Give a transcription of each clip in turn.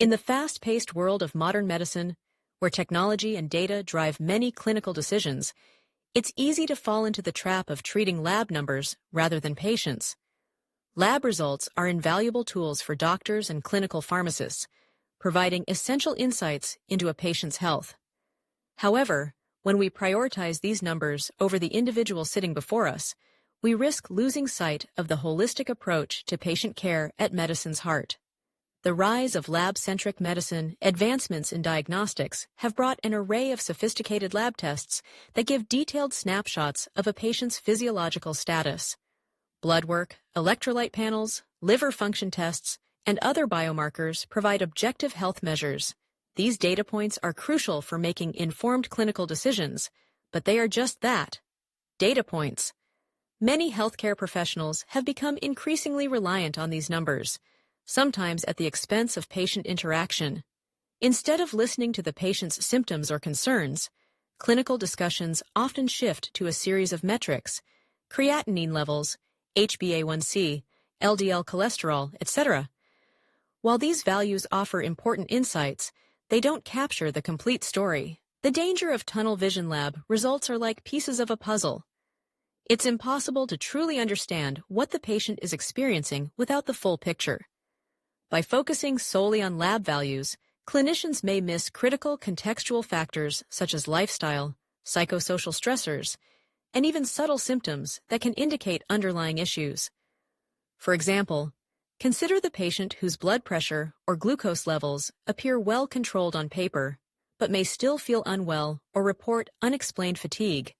In the fast-paced world of modern medicine, where technology and data drive many clinical decisions, it's easy to fall into the trap of treating lab numbers rather than patients. Lab results are invaluable tools for doctors and clinical pharmacists, providing essential insights into a patient's health. However, when we prioritize these numbers over the individual sitting before us, we risk losing sight of the holistic approach to patient care at medicine's heart. The rise of lab-centric medicine, advancements in diagnostics, have brought an array of sophisticated lab tests that give detailed snapshots of a patient's physiological status. Blood work, electrolyte panels, liver function tests, and other biomarkers provide objective health measures. These data points are crucial for making informed clinical decisions, but they are just that, data points. Many healthcare professionals have become increasingly reliant on these numbers, sometimes at the expense of patient interaction. Instead of listening to the patient's symptoms or concerns, clinical discussions often shift to a series of metrics: creatinine levels, HbA1c, LDL cholesterol, etc. While these values offer important insights, they don't capture the complete story. The danger of tunnel vision lab results are like pieces of a puzzle. It's impossible to truly understand what the patient is experiencing without the full picture. By focusing solely on lab values, clinicians may miss critical contextual factors such as lifestyle, psychosocial stressors, and even subtle symptoms that can indicate underlying issues. For example, consider the patient whose blood pressure or glucose levels appear well controlled on paper, but may still feel unwell or report unexplained fatigue.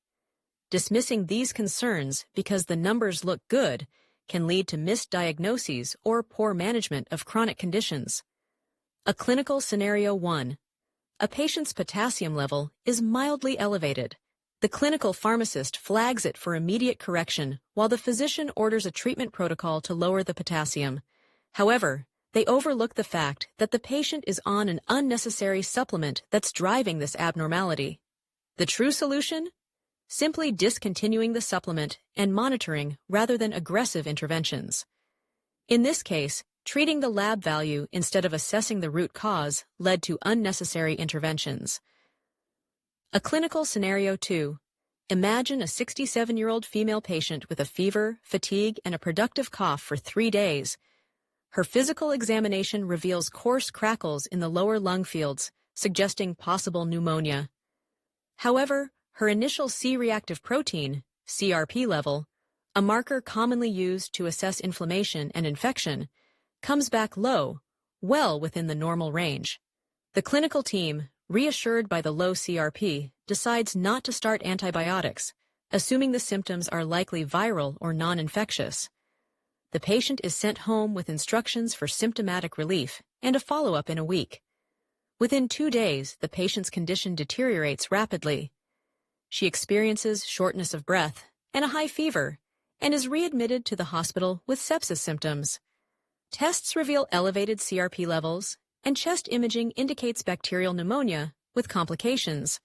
Dismissing these concerns because the numbers look good can lead to misdiagnoses or poor management of chronic conditions. A clinical scenario 1. A patient's potassium level is mildly elevated. The clinical pharmacist flags it for immediate correction while the physician orders a treatment protocol to lower the potassium. However, they overlook the fact that the patient is on an unnecessary supplement that's driving this abnormality. The true solution? Simply discontinuing the supplement and monitoring rather than aggressive interventions. In this case, treating the lab value instead of assessing the root cause led to unnecessary interventions. A clinical scenario 2. Imagine a 67-year-old female patient with a fever, fatigue, and a productive cough for 3 days. Her physical examination reveals coarse crackles in the lower lung fields, suggesting possible pneumonia. However, her initial C-reactive protein, CRP level, a marker commonly used to assess inflammation and infection, comes back low, well within the normal range. The clinical team, reassured by the low CRP, decides not to start antibiotics, assuming the symptoms are likely viral or non-infectious. The patient is sent home with instructions for symptomatic relief and a follow-up in a week. Within 2 days, the patient's condition deteriorates rapidly. She experiences shortness of breath and a high fever and is readmitted to the hospital with sepsis symptoms. Tests reveal elevated CRP levels, and chest imaging indicates bacterial pneumonia with complications.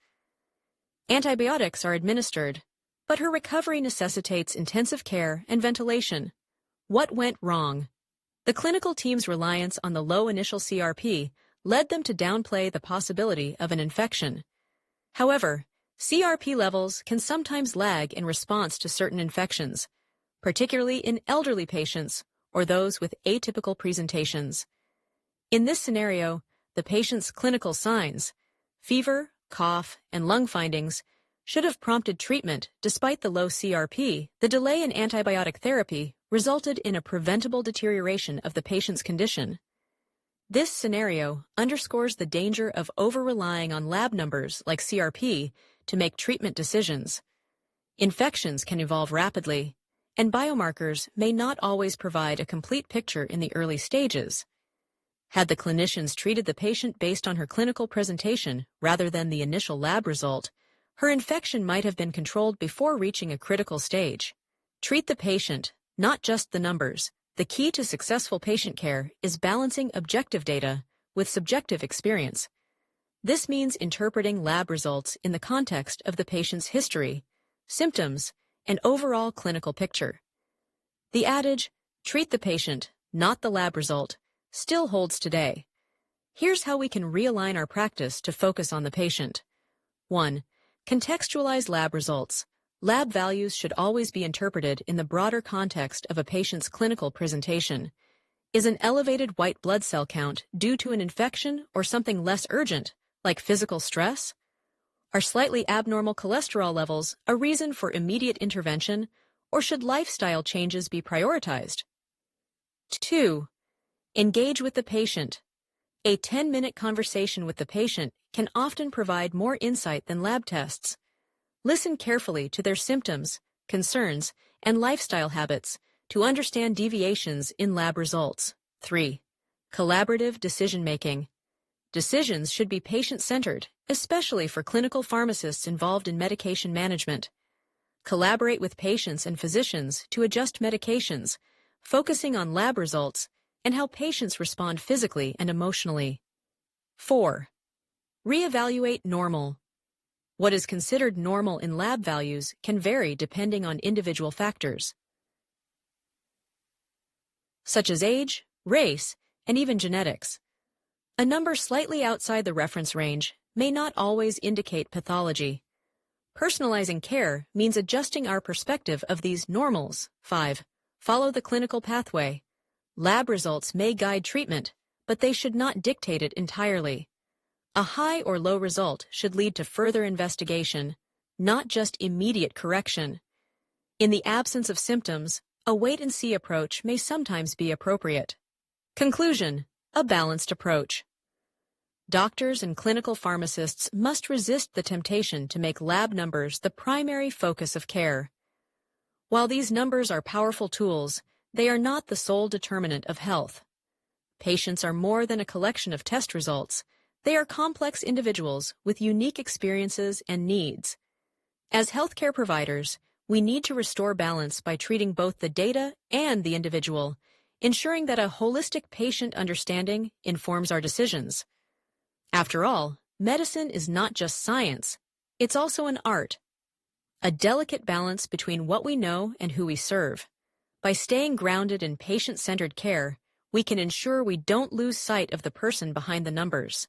Antibiotics are administered, but her recovery necessitates intensive care and ventilation. What went wrong? The clinical team's reliance on the low initial CRP led them to downplay the possibility of an infection. However, CRP levels can sometimes lag in response to certain infections, particularly in elderly patients or those with atypical presentations. In this scenario, the patient's clinical signs, fever, cough, and lung findings, should have prompted treatment despite the low CRP. The delay in antibiotic therapy resulted in a preventable deterioration of the patient's condition. This scenario underscores the danger of over-relying on lab numbers like CRP to make treatment decisions. Infections can evolve rapidly, and biomarkers may not always provide a complete picture in the early stages. Had the clinicians treated the patient based on her clinical presentation rather than the initial lab result, her infection might have been controlled before reaching a critical stage. Treat the patient, not just the numbers. The key to successful patient care is balancing objective data with subjective experience. This means interpreting lab results in the context of the patient's history, symptoms, and overall clinical picture. The adage, treat the patient, not the lab result, still holds today. Here's how we can realign our practice to focus on the patient. 1. Contextualize lab results. Lab values should always be interpreted in the broader context of a patient's clinical presentation. Is an elevated white blood cell count due to an infection or something less urgent, like physical stress? Are slightly abnormal cholesterol levels a reason for immediate intervention, or should lifestyle changes be prioritized? 2. Engage with the patient. A 10-minute conversation with the patient can often provide more insight than lab tests. Listen carefully to their symptoms, concerns, and lifestyle habits to understand deviations in lab results. 3. Collaborative decision-making. Decisions should be patient-centered, especially for clinical pharmacists involved in medication management. Collaborate with patients and physicians to adjust medications, focusing on lab results and how patients respond physically and emotionally. 4. Reevaluate normal. What is considered normal in lab values can vary depending on individual factors, such as age, race, and even genetics. A number slightly outside the reference range may not always indicate pathology. Personalizing care means adjusting our perspective of these normals. 5. Follow the clinical pathway. Lab results may guide treatment, but they should not dictate it entirely. A high or low result should lead to further investigation, not just immediate correction. In the absence of symptoms, a wait-and-see approach may sometimes be appropriate. Conclusion: a balanced approach. Doctors and clinical pharmacists must resist the temptation to make lab numbers the primary focus of care. While these numbers are powerful tools, they are not the sole determinant of health. Patients are more than a collection of test results. They are complex individuals with unique experiences and needs. As healthcare providers, we need to restore balance by treating both the data and the individual, ensuring that a holistic patient understanding informs our decisions. After all, medicine is not just science, it's also an art. A delicate balance between what we know and who we serve. By staying grounded in patient-centered care, we can ensure we don't lose sight of the person behind the numbers.